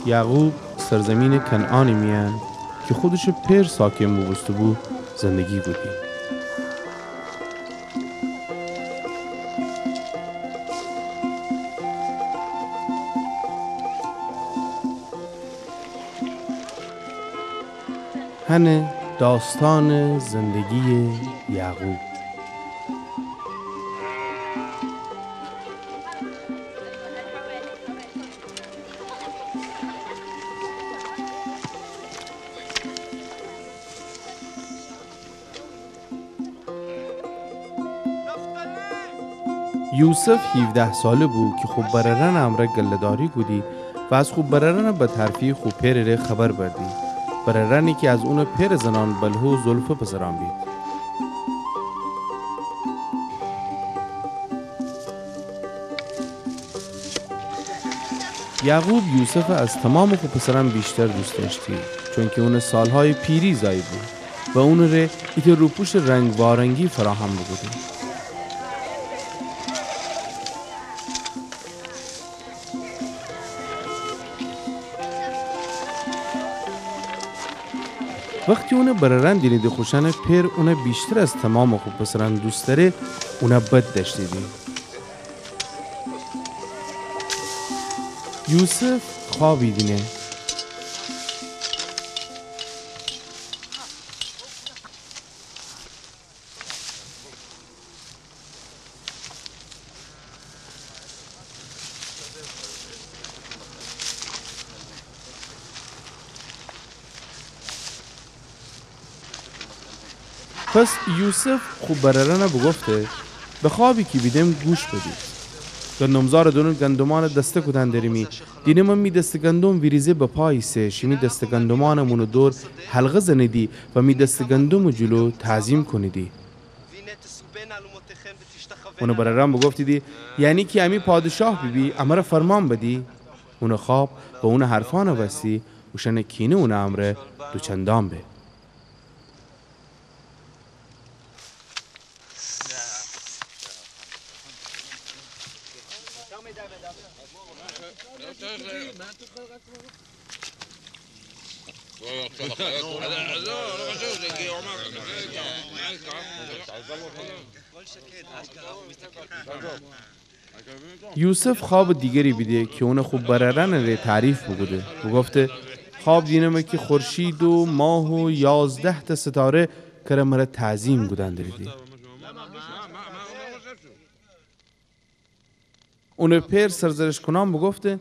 یعقوب سرزمین کنعانی میان که خودش پیر ساکن بوسته بود زندگی بودی. هنه داستان زندگی یعقوب. یوسف 17 ساله بود که خوب بررن امره گلداری بودی و از خوب بررن به طرفی خوب پیر خبر بردی. بررنی که از اون پیر زنان بلهو زلفه پسران بید. یعقوب یوسف از تمام خوب پسران بیشتر دوست داشتی، چون که اون سالهای پیری زایی بود و اون ره ایت روپوش رنگ وارنگی فراهم بودی. وقتی اون بررن دینیده خوشن پیر اون بیشتر از تمام خوب پسران دوست داره، اون بد داشتی دید. یوسف خوابی دینه. پس یوسف خوب بررن بگفته به خوابی که بیدم گوش بدید. گندمزار دونون گندمان دسته کدن دریمی دینه من می دست گندم ویریزه به پایسه شمی دست گندمانمونو دور حلقه زندی و می دست گندم جلو تعظیم کنیدی. اونو بررن بگفتیدی یعنی که امی پادشاه بی امر فرمان بدی. اونو خواب و اون حرفانو بستی وشن کینه اون امره دوچندان به. یوسف خواب دیگری بیده که اون خوب بررن ره تعریف بگوده. بگفته خواب دینمه که خورشید و ماه و 11 تا ستاره کرمره تعظیم گودن دریدی. اون پیر سرزرش کنان بگفته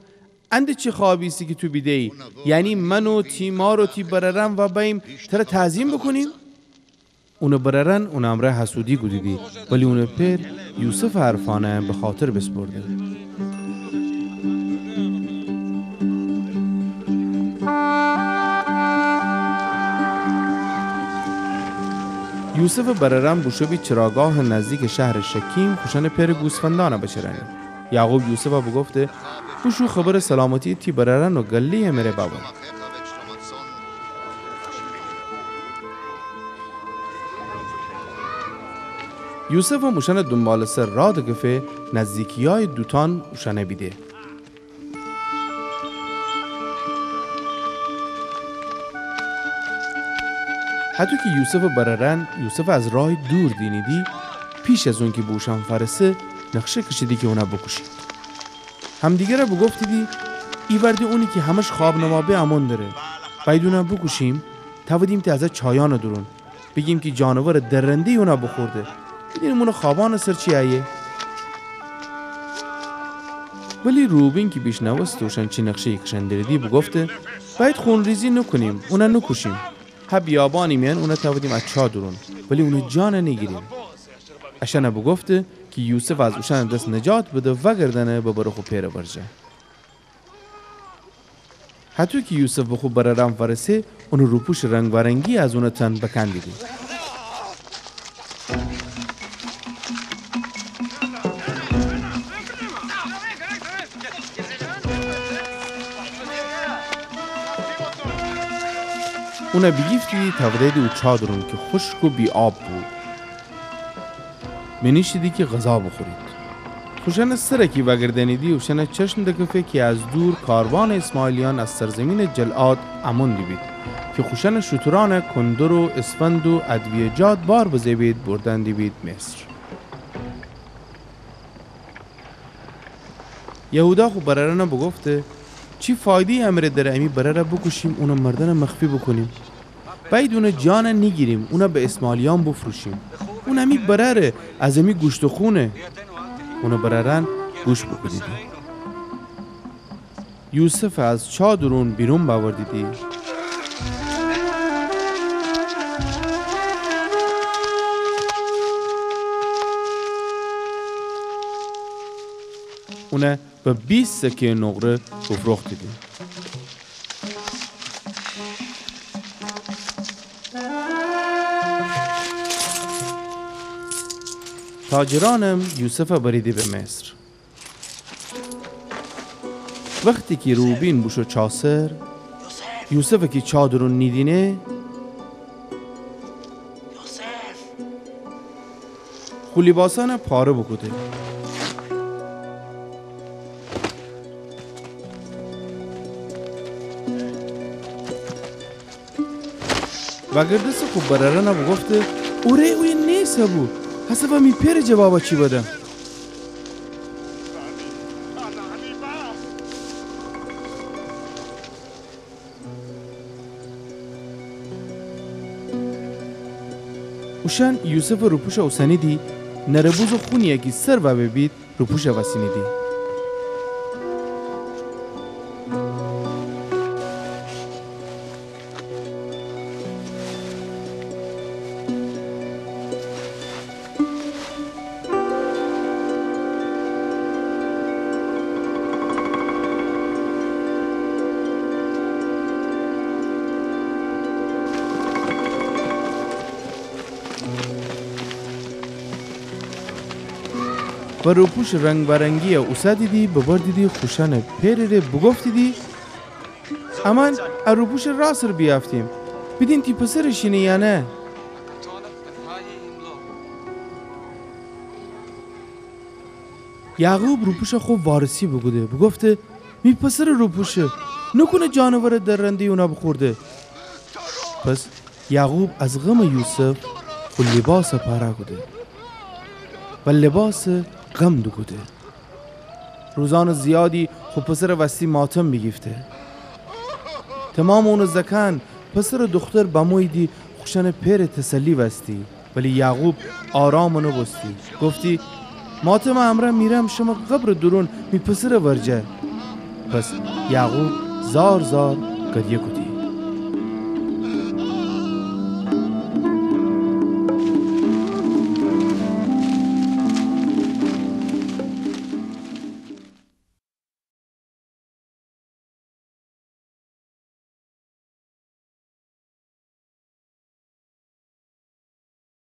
انده چی خوابیستی که تو بیده ای؟ یعنی من و تیمار و تی بررن و بایم تر تعظیم بکنیم؟ اون بررن اون امره حسودی گودیدی ولی اون پیر یوسف حرفانه به خاطر بسپرده. یوسف بررن بوشوی چراگاه نزدیک شهر شکیم خوشن پیر گوسفندانه بشرنی. یعقوب یوسف بگفته بوشو خبر سلامتی تی بررن و گلی میره بابا. یوسف و موشن دنبال سر را دگفه نزدیکی های دوتان موشنه بیده. حتی که یوسف بررن یوسف از راه دور دینیدی پیش از اون که بوشن فرسه نقشه کشیدی که اونا بکشید. همدیگه را بگفتیدی ای وردی اونی که همش خواب نمابه امان داره بایدونا بکشیم تودیم تازه چایان درون بگیم که جانور درنده اونا بخورده بدین مونو خوابان سر چی آیه. ولی روبین که بیش نوستوشن چی نقشه کشندردی بگفته باید خون ریزی نکنیم اونا نکشیم ها بیابانی میان اونا تودیم از چا درون ولی اونا جان نگیریم. اشنه بگفته که یوسف از اوشن دست نجات بده و گردنه به برخو پیر برجه. حتی که یوسف به خوب بررم فرسه اونو روپوش رنگ ورنگی از اون تن بکندیدی. اون بگیفتی تودید او چادرون که خشک و بی آب بود. منیشیدی که غذا بخورید. خوشن سرکی وگردنیدی وشن چشم دکفه که از دور کاروان اسماعیلیان از سرزمین جلعاد امون دی بید که خوشن شتران کندر و اسفند و ادویجات بار بزیبید بردن دی بید مصر. یهودا خو بررنا بگفته چی فایده امر در امی برره بکشیم اونا مردن مخفی بکنیم باید اونا جان نگیریم اونا به اسماعیلیان بفروشیم اون امی برره از امی گوشت و خونه اونا بررن گوش بکنیدی یوسف از چادرون بیرون باوردیدی اونه به 20 سکه نقره بفروخت دیدی تاجرانم یوسف بریدی به مصر وقتی که روبین بوشو چاسر یوسف که چادرون نیدینه خولیباسان پاره بکده و گردست خوب برره نبو گفته اوره اوی نیسه بو حسابا می پر جوابا چی بدم اوشن یوسف روپوش اوسنی دی نربوز و خونیه که سر و ببید روپوش وسینی دی و روپوش رنگ برنگی اوسا دیدی ببار دیدی خوشن پیره بگفت دیدی امان روپوش راست رو بیافتیم بیدین تی پسرشینه یا نه یعقوب روپوش خوب وارسی بگوده بگفته می پسر روپوشه نکنه جانور در رنده اونا بخورده پس یعقوب از غم یوسف و لباس پاره گوده و لباس غم دو گوده روزان زیادی خب پسر وستی ماتم بگیفته تمام اونو زکن پسر دختر بمویدی خوشن پیر تسلی وستی ولی یعقوب آرامونو بستی گفتی ماتم امره میرم شما قبر درون می پسر ورجه پس یعقوب زار زار گریه کدی